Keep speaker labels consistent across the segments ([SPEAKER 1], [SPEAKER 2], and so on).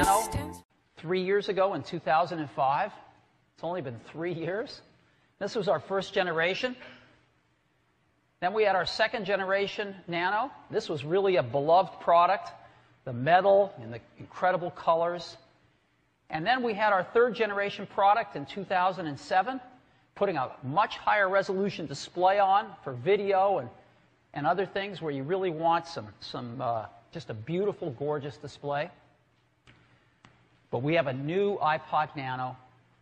[SPEAKER 1] Nano 3 years ago in 2005. It's only been 3 years. This was our first generation. Then we had our second generation Nano. This was really a beloved product, the metal and the incredible colors. And then we had our third generation product in 2007, putting a much higher resolution display on for video and other things where you really want just a beautiful, gorgeous display. But we have a new iPod Nano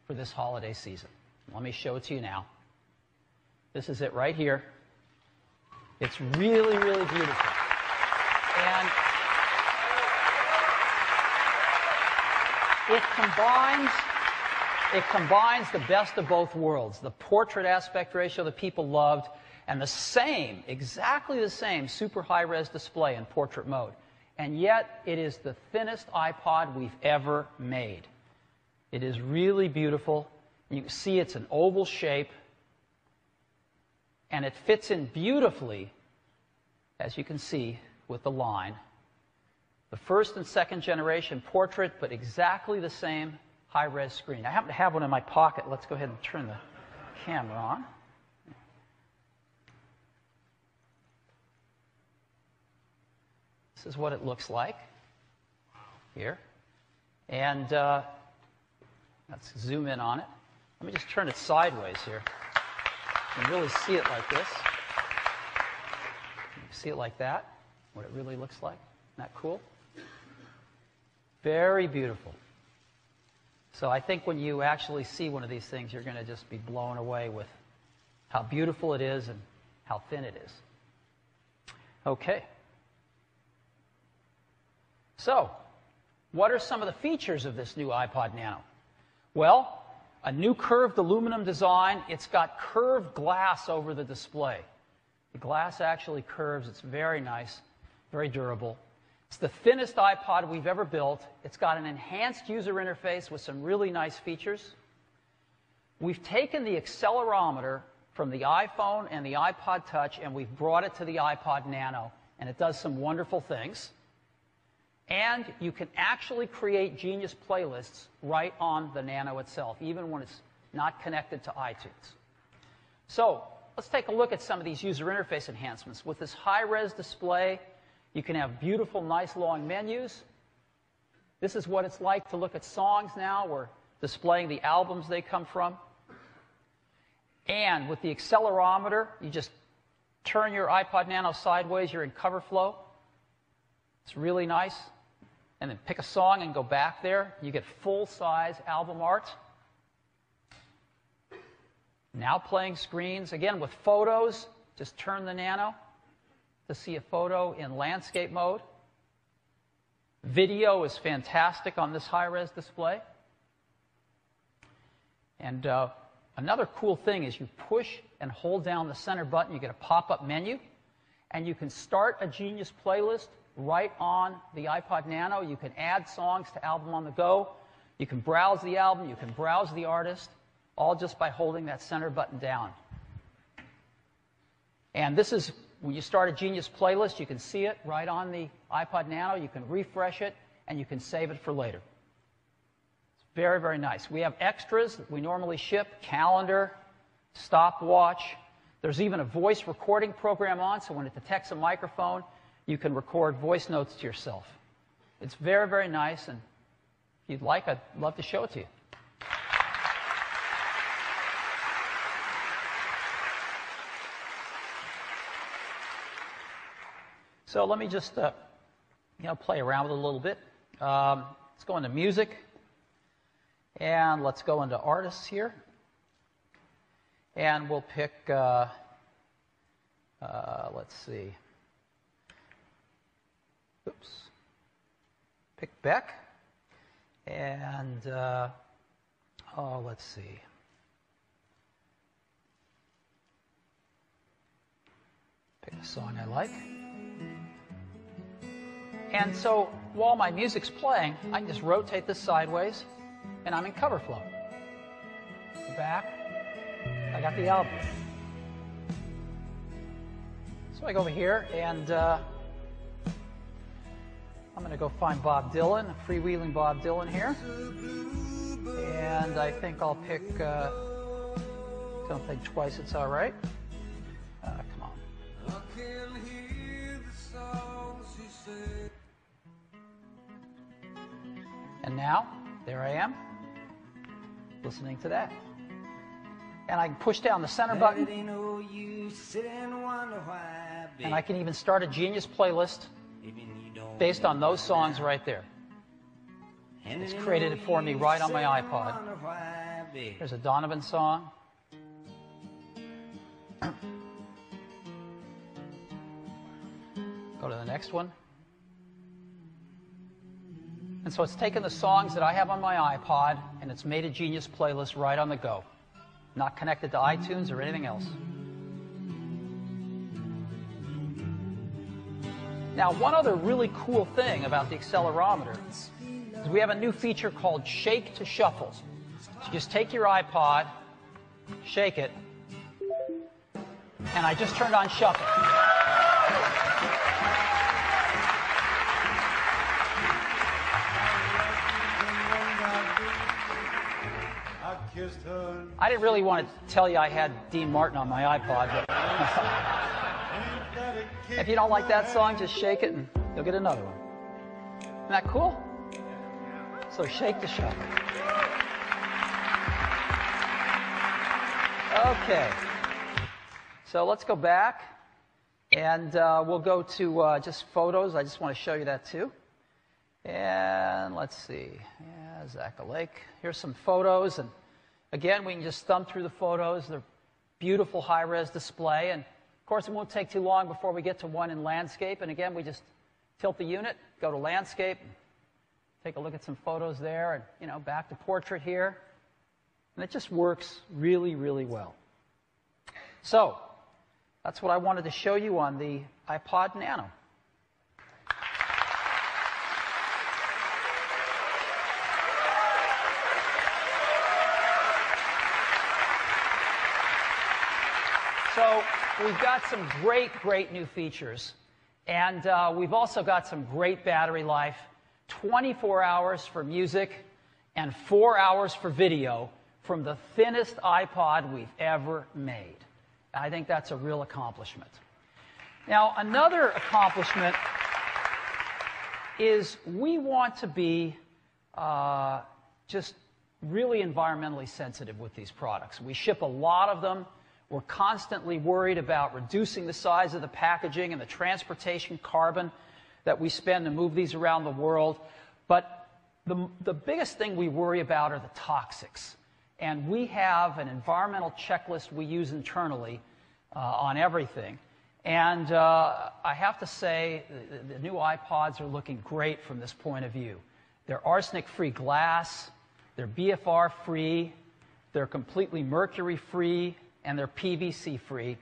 [SPEAKER 1] for this holiday season. Let me show it to you now. This is it right here. It's really, really beautiful. And it combines the best of both worlds, the portrait aspect ratio that people loved, and exactly the same super high-res display in portrait mode. And yet, it is the thinnest iPod we've ever made. It is really beautiful. You can see it's an oval shape, and it fits in beautifully, as you can see, with the line. The first and second generation portrait, but exactly the same high-res screen. I happen to have one in my pocket. Let's go ahead and turn the camera on. This is what it looks like here. And let's zoom in on it. Let me just turn it sideways here. You can really see it like this. You can see it like that, what it really looks like. Isn't that cool? Very beautiful. So I think when you actually see one of these things, you're going to just be blown away with how beautiful it is and how thin it is. Okay. So, what are some of the features of this new iPod Nano? Well, a new curved aluminum design. It's got curved glass over the display. The glass actually curves. It's very nice, very durable. It's the thinnest iPod we've ever built. It's got an enhanced user interface with some really nice features. We've taken the accelerometer from the iPhone and the iPod Touch, and we've brought it to the iPod Nano, and it does some wonderful things. And you can actually create Genius playlists right on the Nano itself, even when it's not connected to iTunes. So let's take a look at some of these user interface enhancements. With this high-res display, you can have beautiful, nice, long menus. This is what it's like to look at songs now. We're displaying the albums they come from. And with the accelerometer, you just turn your iPod Nano sideways. You're in cover flow. It's really nice. And then pick a song and go back there. You get full-size album art. Now playing screens. Again, with photos, just turn the Nano to see a photo in landscape mode. Video is fantastic on this high-res display. And another cool thing is you push and hold down the center button. You get a pop-up menu. And you can start a Genius playlist right on the iPod Nano. You can add songs to Album on the Go. You can browse the album. You can browse the artist, all just by holding that center button down. And this is, when you start a Genius playlist, you can see it right on the iPod Nano. You can refresh it, and you can save it for later. It's very, very nice. We have extras that we normally ship: calendar, stopwatch. There's even a voice recording program on, so when it detects a microphone, you can record voice notes to yourself. It's very, very nice, and if you'd like, I'd love to show it to you. So let me just play around with it a little bit. Let's go into music, and let's go into artists here. And we'll pick, let's see. Oops. Pick Beck. And, let's see. Pick a song I like. And so while my music's playing, I can just rotate this sideways, and I'm in cover flow. Go back. I got the album. So I go over here, and I'm going going to go find Bob Dylan, freewheeling Bob Dylan here. And I think I'll pick, don't think twice, it's all right. Come on. And now, there I am, listening to that. And I can push down the center button. And I can even start a Genius playlist based on those songs right there. It's created it for me right on my iPod. There's a Donovan song. Go to the next one. And so it's taken the songs that I have on my iPod and it's made a Genius playlist right on the go. Not connected to iTunes or anything else. Now, one other really cool thing about the accelerometer is we have a new feature called Shake to Shuffle. So you just take your iPod, shake it, and I just turned on Shuffle. I didn't really want to tell you I had Dean Martin on my iPod, but if you don't like that song, just shake it and you'll get another one. Isn't that cool? So shake to shuffle. Okay. So let's go back and we'll go to just photos. I just want to show you that too. And let's see. Yeah, Zaka Lake. Here's some photos. And again, we can just thumb through the photos. They're beautiful high-res display. And of course, it won't take too long before we get to one in landscape. And again, we just tilt the unit, go to landscape, take a look at some photos there, and, you know, back to portrait here. And it just works really, really well. So that's what I wanted to show you on the iPod Nano. So we've got some great new features. And we've also got some great battery life. 24 hours for music and 4 hours for video from the thinnest iPod we've ever made. I think that's a real accomplishment. Now, another accomplishment is we want to be just really environmentally sensitive with these products. We ship a lot of them. We're constantly worried about reducing the size of the packaging and the transportation carbon that we spend to move these around the world. But the biggest thing we worry about are the toxics. And we have an environmental checklist we use internally on everything. And I have to say, the new iPods are looking great from this point of view. They're arsenic-free glass, they're BFR-free, they're completely mercury-free, and they're PVC-free.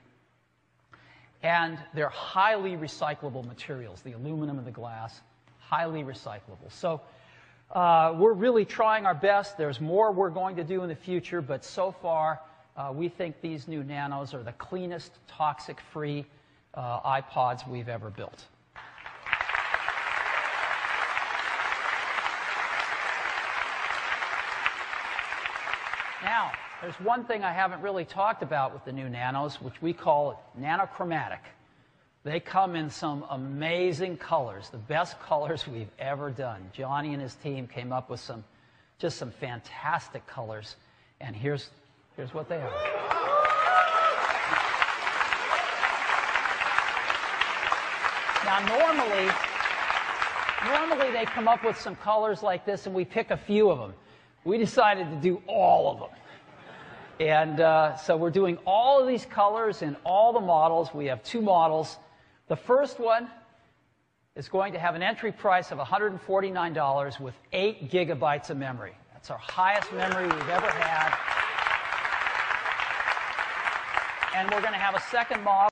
[SPEAKER 1] And they're highly recyclable materials, the aluminum and the glass, highly recyclable. So we're really trying our best. There's more we're going to do in the future, but so far we think these new Nanos are the cleanest, toxic-free iPods we've ever built. Now, there's one thing I haven't really talked about with the new Nanos, which we call nanochromatic. They come in some amazing colors, the best colors we've ever done. Johnny and his team came up with just some fantastic colors, and here's what they are. Now, normally they come up with some colors like this, and we pick a few of them. We decided to do all of them. And so we're doing all of these colors in all the models. We have 2 models. The first one is going to have an entry price of $149 with 8 gigabytes of memory. That's our highest memory we've ever had. And we're going to have a second model